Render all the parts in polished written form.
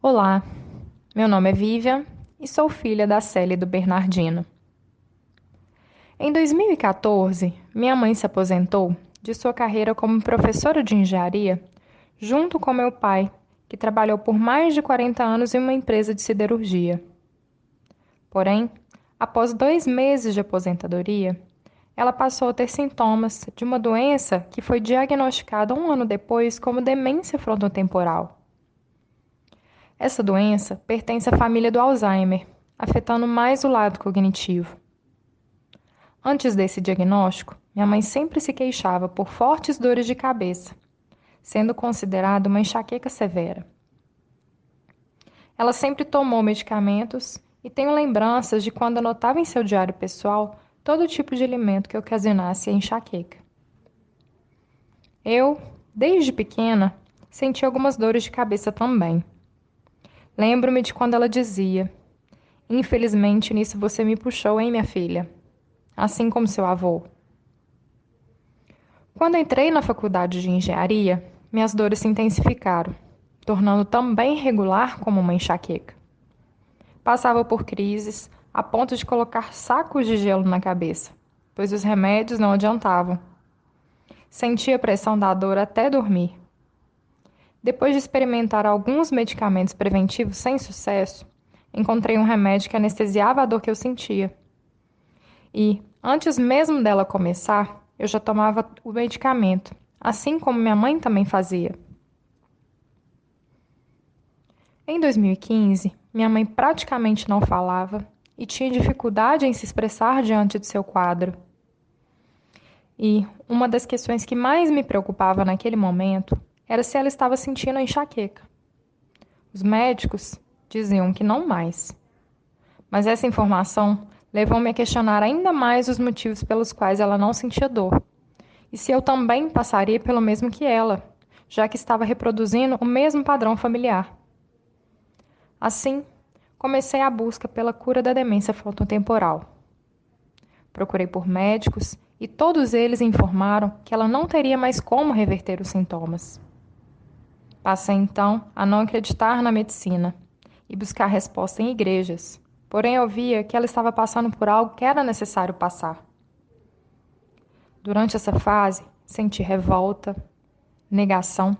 Olá, meu nome é Vivian e sou filha da Célia e do Bernardino. Em 2014, minha mãe se aposentou de sua carreira como professora de engenharia, junto com meu pai, que trabalhou por mais de 40 anos em uma empresa de siderurgia. Porém, após 2 meses de aposentadoria, ela passou a ter sintomas de uma doença que foi diagnosticada um ano depois como demência frontotemporal. Essa doença pertence à família do Alzheimer, afetando mais o lado cognitivo. Antes desse diagnóstico, minha mãe sempre se queixava por fortes dores de cabeça, sendo considerada uma enxaqueca severa. Ela sempre tomou medicamentos e tenho lembranças de quando anotava em seu diário pessoal todo tipo de alimento que ocasionasse a enxaqueca. Eu, desde pequena, senti algumas dores de cabeça também. Lembro-me de quando ela dizia: Infelizmente, nisso você me puxou, hein, minha filha? Assim como seu avô. Quando entrei na faculdade de engenharia, minhas dores se intensificaram, tornando também regular como uma enxaqueca. Passava por crises a ponto de colocar sacos de gelo na cabeça, pois os remédios não adiantavam. Sentia a pressão da dor até dormir. Depois de experimentar alguns medicamentos preventivos sem sucesso, encontrei um remédio que anestesiava a dor que eu sentia. E, antes mesmo dela começar, eu já tomava o medicamento, assim como minha mãe também fazia. Em 2015, minha mãe praticamente não falava e tinha dificuldade em se expressar diante de seu quadro. E uma das questões que mais me preocupava naquele momento era se ela estava sentindo enxaqueca. Os médicos diziam que não mais. Mas essa informação levou-me a questionar ainda mais os motivos pelos quais ela não sentia dor. E se eu também passaria pelo mesmo que ela, já que estava reproduzindo o mesmo padrão familiar. Assim, comecei a busca pela cura da demência frontotemporal. Procurei por médicos e todos eles informaram que ela não teria mais como reverter os sintomas. Passei então a não acreditar na medicina e buscar resposta em igrejas, porém eu via que ela estava passando por algo que era necessário passar. Durante essa fase, senti revolta, negação,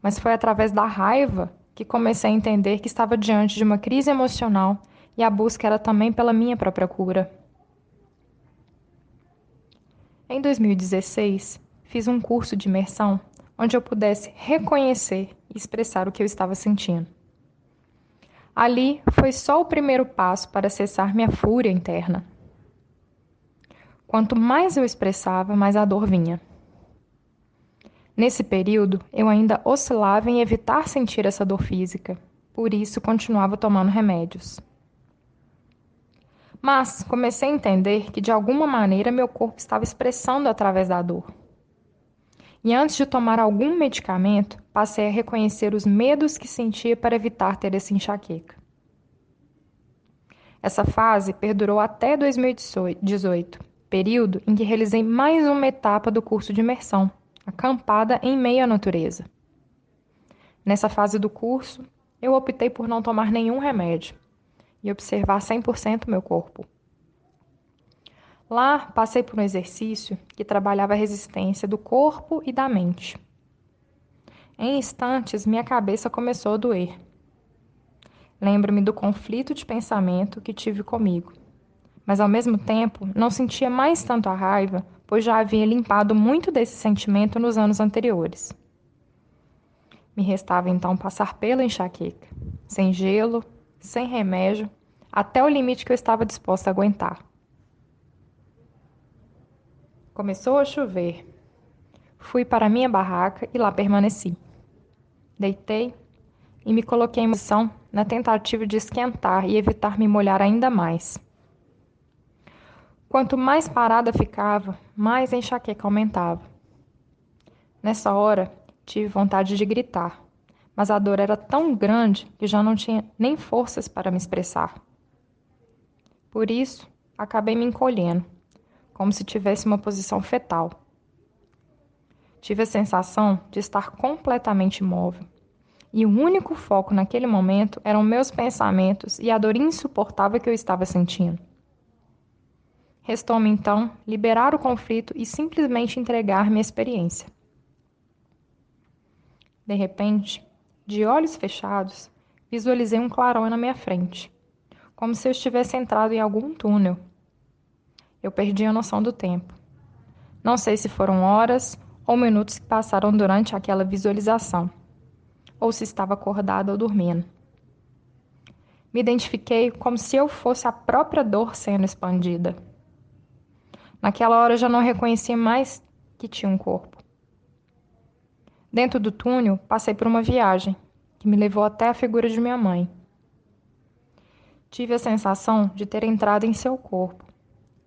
mas foi através da raiva que comecei a entender que estava diante de uma crise emocional e a busca era também pela minha própria cura. Em 2016, fiz um curso de imersão onde eu pudesse reconhecer e expressar o que eu estava sentindo. Ali foi só o primeiro passo para cessar minha fúria interna. Quanto mais eu expressava, mais a dor vinha. Nesse período, eu ainda oscilava em evitar sentir essa dor física, por isso continuava tomando remédios. Mas comecei a entender que de alguma maneira meu corpo estava expressando através da dor. E antes de tomar algum medicamento, passei a reconhecer os medos que sentia para evitar ter essa enxaqueca. Essa fase perdurou até 2018, período em que realizei mais uma etapa do curso de imersão, acampada em meio à natureza. Nessa fase do curso, eu optei por não tomar nenhum remédio e observar 100% meu corpo. Lá, passei por um exercício que trabalhava a resistência do corpo e da mente. Em instantes, minha cabeça começou a doer. Lembro-me do conflito de pensamento que tive comigo, mas ao mesmo tempo não sentia mais tanto a raiva, pois já havia limpado muito desse sentimento nos anos anteriores. Me restava então passar pela enxaqueca, sem gelo, sem remédio, até o limite que eu estava disposta a aguentar. Começou a chover. Fui para minha barraca e lá permaneci. Deitei e me coloquei em posição na tentativa de esquentar e evitar me molhar ainda mais. Quanto mais parada ficava, mais a enxaqueca aumentava. Nessa hora, tive vontade de gritar, mas a dor era tão grande que já não tinha nem forças para me expressar. Por isso, acabei me encolhendo, como se tivesse uma posição fetal. Tive a sensação de estar completamente imóvel E o único foco naquele momento eram meus pensamentos e a dor insuportável que eu estava sentindo. Restou-me então liberar o conflito e simplesmente entregar minha experiência. De repente, de olhos fechados, visualizei um clarão na minha frente, como se eu estivesse entrado em algum túnel. Eu perdi a noção do tempo. Não sei se foram horas ou minutos que passaram durante aquela visualização, ou se estava acordada ou dormindo. Me identifiquei como se eu fosse a própria dor sendo expandida. Naquela hora eu já não reconhecia mais que tinha um corpo. Dentro do túnel, passei por uma viagem que me levou até a figura de minha mãe. Tive a sensação de ter entrado em seu corpo,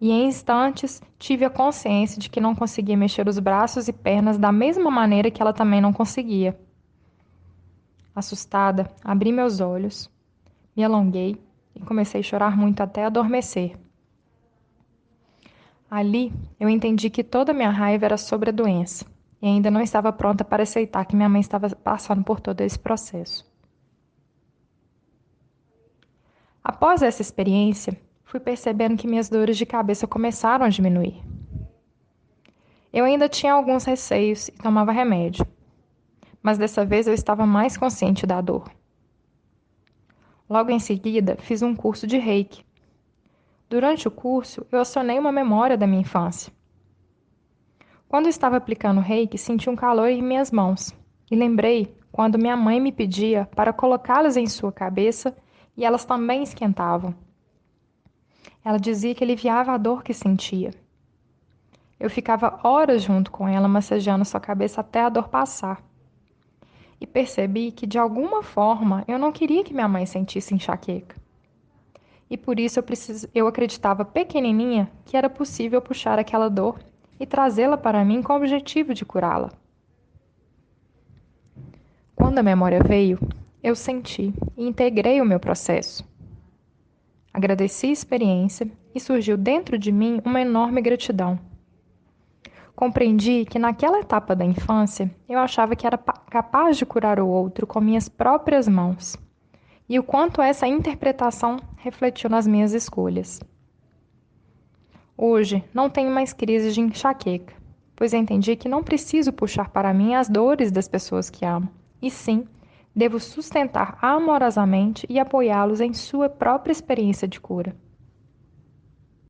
e em instantes tive a consciência de que não conseguia mexer os braços e pernas da mesma maneira que ela também não conseguia. Assustada, abri meus olhos, me alonguei e comecei a chorar muito até adormecer. Ali, eu entendi que toda a minha raiva era sobre a doença, e ainda não estava pronta para aceitar que minha mãe estava passando por todo esse processo. Após essa experiência, fui percebendo que minhas dores de cabeça começaram a diminuir. Eu ainda tinha alguns receios e tomava remédio, mas dessa vez eu estava mais consciente da dor. Logo em seguida, fiz um curso de Reiki. Durante o curso, eu acionei uma memória da minha infância. Quando estava aplicando Reiki, senti um calor em minhas mãos e lembrei quando minha mãe me pedia para colocá-las em sua cabeça e elas também esquentavam. Ela dizia que aliviava a dor que sentia. Eu ficava horas junto com ela, massageando sua cabeça até a dor passar. E percebi que, de alguma forma, eu não queria que minha mãe sentisse enxaqueca. E por isso eu acreditava pequenininha que era possível puxar aquela dor e trazê-la para mim com o objetivo de curá-la. Quando a memória veio, eu senti e integrei o meu processo. Agradeci a experiência e surgiu dentro de mim uma enorme gratidão. Compreendi que naquela etapa da infância eu achava que era capaz de curar o outro com minhas próprias mãos, e o quanto essa interpretação refletiu nas minhas escolhas. Hoje não tenho mais crises de enxaqueca, pois entendi que não preciso puxar para mim as dores das pessoas que amo, e sim, devo sustentar amorosamente e apoiá-los em sua própria experiência de cura.